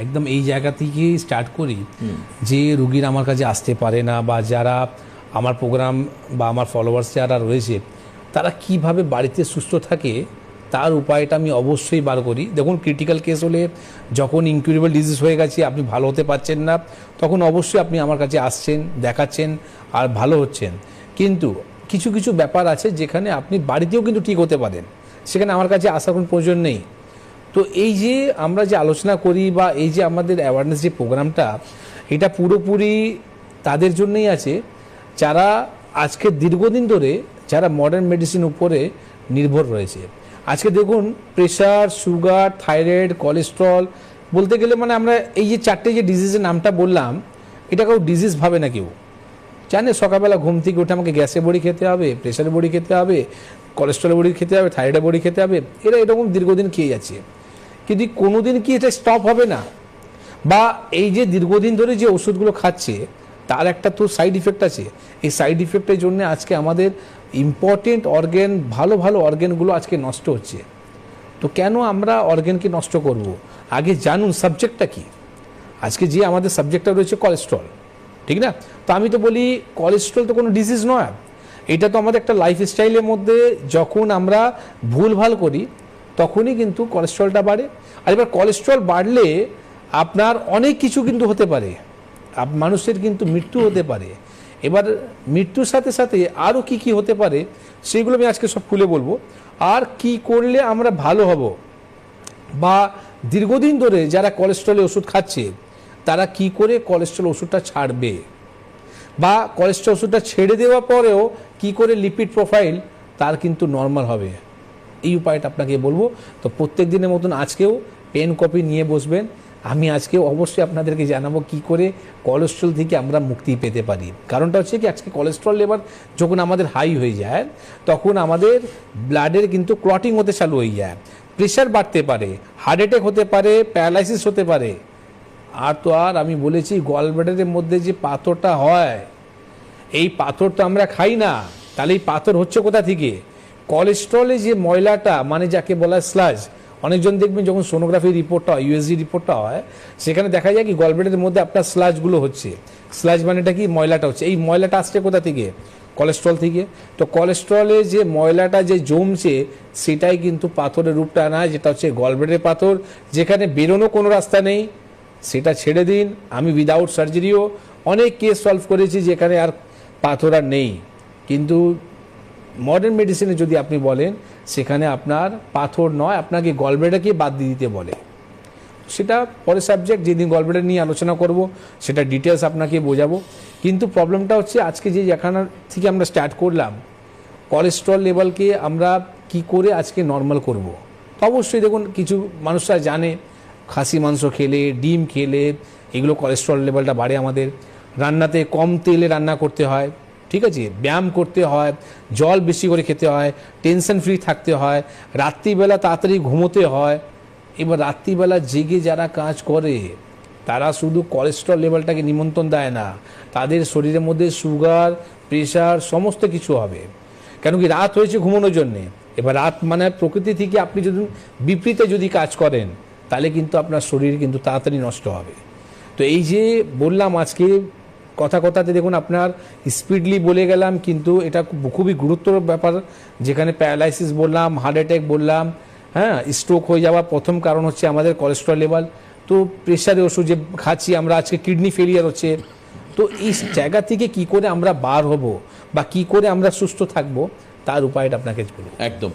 একদম এই জায়গা থেকে স্টার্ট করি যে রুগীরা আমার কাছে আসতে পারে না, বা যারা আমার প্রোগ্রাম বা আমার ফলোয়ার্স যারা রয়েছে তারা কিভাবে বাড়িতে সুস্থ থাকে তার উপায়টা আমি অবশ্যই বার করি। দেখুন, ক্রিটিক্যাল কেস হলে, যখন ইনকিউরেবল ডিজিজ হয়ে গেছে, আপনি ভালো হতে পারছেন না, তখন অবশ্যই আপনি আমার কাছে আসছেন, দেখাচ্ছেন আর ভালো হচ্ছেন। কিন্তু কিছু কিছু ব্যাপার আছে যেখানে আপনি বাড়িতেও কিন্তু ঠিক হতে পারেন, সেখানে আমার কাছে আসার কোনো প্রয়োজন নেই। তো এই যে আমরা যে আলোচনা করি বা এই যে আমাদের অ্যাওয়ারনেস যে প্রোগ্রামটা, এটা পুরোপুরি তাদের জন্যই আছে যারা আজকে দীর্ঘদিন ধরে যারা মডার্ন মেডিসিন উপরে নির্ভর রয়েছে। আজকে দেখুন, প্রেশার, সুগার, থাইরয়েড, কোলেস্ট্রল, বলতে গেলে মানে আমরা এই যে চারটে যে ডিজিজের নামটা বললাম, এটা কেউ ডিজিজ ভাবে না। কেউ জানে সকালবেলা ঘুম থেকে উঠে আমাকে গ্যাসের বড়ি খেতে হবে, প্রেশারের বড়ি খেতে হবে, কোলেস্ট্রলের বড়ি খেতে হবে, থাইরয়েডের বড়ি খেতে হবে, এরা এরকম দীর্ঘদিন খেয়ে যাচ্ছে। কিন্তু কোনোদিন কি এটা স্টপ হবে না? বা এই যে দীর্ঘদিন ধরে যে ওষুধগুলো খাচ্ছে তার একটা তো সাইড ইফেক্ট আছে। এই সাইড ইফেক্টের জন্য আজকে আমাদের ইম্পর্টেন্ট অর্গ্যান, ভালো ভালো অর্গ্যানগুলো আজকে নষ্ট হচ্ছে। তো কেন আমরা অর্গ্যানকে নষ্ট করব? আগে জানুন সাবজেক্টটা কি। আজকে যে আমাদের সাবজেক্টটা রয়েছে কোলেস্ট্রল, ঠিক না? তো আমি তো বলি কোলেস্ট্রল তো কোনো ডিজিজ নয়, এটা তো আমাদের একটা লাইফস্টাইলের মধ্যে যখন আমরা ভুলভাল করি তখনই কিন্তু কোলেস্ট্রলটা বাড়ে। আর এবার কোলেস্ট্রল বাড়লে আপনার অনেক কিছু কিন্তু হতে পারে, মানুষের কিন্তু মৃত্যু হতে পারে। এবার মৃত্যুর সাথে সাথে আরও কি কি হতে পারে সেগুলো আমি আজকে সব খুলে বলবো। আর কি করলে আমরা ভালো হব, বা দীর্ঘদিন ধরে যারা কোলেস্ট্রলের ওষুধ খাচ্ছে তারা কি করে কোলেস্ট্রল ওষুধটা ছাড়বে, বা কোলেস্ট্রল ওষুধটা ছেড়ে দেওয়ার পরেও কি করে লিপিড প্রোফাইল তার কিন্তু নর্মাল হবে, এই উপায়টা আপনাকে বলবো। তো প্রত্যেক দিনের মতন আজকেও পেন কপি নিয়ে বসবেন। আমি আজকে অবশ্যই আপনাদেরকে জানাবো কি করে কোলেস্ট্রল থেকে আমরা মুক্তি পেতে পারি। কারণটা হচ্ছে কি, আজকে কোলেস্ট্রল লেভেল যখন আমাদের হাই হয়ে যায় তখন আমাদের ব্লাডের কিন্তু ক্লটিং হতে চালু হয়ে যায়, প্রেশার বাড়তে পারে, হার্ট অ্যাটাক হতে পারে, প্যারালাইসিস হতে পারে। আর তো আর আমি বলেছি গলব্লাডারের মধ্যে যে পাথরটা হয়, এই পাথর তো আমরা খাই না, তাহলে এই পাথর হচ্ছে কোথা থেকে? কোলেস্ট্রলে যে ময়লাটা, মানে যাকে বলা স্লাজ। অনেকজন দেখবেন যখন সোনোগ্রাফি রিপোর্টটা হয়, ইউএসজি রিপোর্টটা হয়, সেখানে দেখা যায় কি গলব্লাডারের মধ্যে আপনার স্লাজগুলো হচ্ছে। স্লাজ মানেটা কি? ময়লাটা হচ্ছে। এই ময়লাটা আসছে কোথা থেকে? কোলেস্ট্রল থেকে। তো কোলেস্ট্রলে যে ময়লাটা যে জমছে সেটাই কিন্তু পাথরের রূপটা নেয়, যেটা হচ্ছে গলব্লাডারের পাথর, যেখানে বেরোনো কোনো রাস্তা নেই। সেটা ছেড়ে দিন, আমি উইদাউট সার্জারিও অনেক কেস সলভ করেছি যেখানে আর পাথর আর নেই। কিন্তু মডার্ন মেডিসিনে যদি আপনি বলেন, সেখানে আপনার পাথর নয়, আপনাকে গলব্লাডারকে বাদ দিয়ে দিতে বলে। সেটা পরে সাবজেক্ট, যেদিন গলব্লাডার নিয়ে আলোচনা করব সেটা ডিটেলস আপনাকে বোঝাবো। কিন্তু প্রবলেমটা হচ্ছে আজকে যে যেখানে থেকে আমরা স্টার্ট করলাম, কোলেস্ট্রল লেভেলকে আমরা কি করে আজকে নর্মাল করব। তো অবশ্যই দেখুন, কিছু মানুষরা জানে খাসি মাংস খেলে, ডিম খেলে এগুলো কোলেস্ট্রল লেভেলটা বাড়ে আমাদের। রান্নাতে কম তেলে রান্না করতে হয়, ঠিক আছে, ব্যায়াম করতে হয়, জল বেশি করে খেতে হয়, টেনশন ফ্রি থাকতে হয়, রাত্রিবেলা তাড়াতাড়ি ঘুমোতে হয়। এবার রাত্রিবেলা জেগে যারা কাজ করে তারা শুধু কোলেস্ট্রল লেভেলটাকে নিমন্ত্রণ দেয় না, তাদের শরীরের মধ্যে সুগার, প্রেশার সমস্ত কিছু হবে। কেন কি? রাত হয়েছে ঘুমানোর জন্যে। এবার রাত মানে প্রকৃতি থেকে আপনি যদি বিপরীতে যদি কাজ করেন তাহলে কিন্তু আপনার শরীর কিন্তু তাড়াতাড়ি নষ্ট হবে। তো এই যে বললাম আজকে কথাতে দেখুন আপনার স্পিডলি বলে গেলাম, কিন্তু এটা খুবই গুরুত্বর ব্যাপার। যেখানে প্যারালাইসিস বললাম, হার্ট অ্যাটাক বললাম, হ্যাঁ, স্ট্রোক হয়ে যাওয়ার প্রথম কারণ হচ্ছে আমাদের কোলেস্ট্রল লেভেল। তো প্রেশারের ওষুধ যে খাচ্ছি আমরা, আজকে কিডনি ফেলিয়ার হচ্ছে। তো এই জায়গা থেকে কি করে আমরা বার হব বা কি করে আমরা সুস্থ থাকবো তার উপায়টা আপনাকে বলবো। একদম।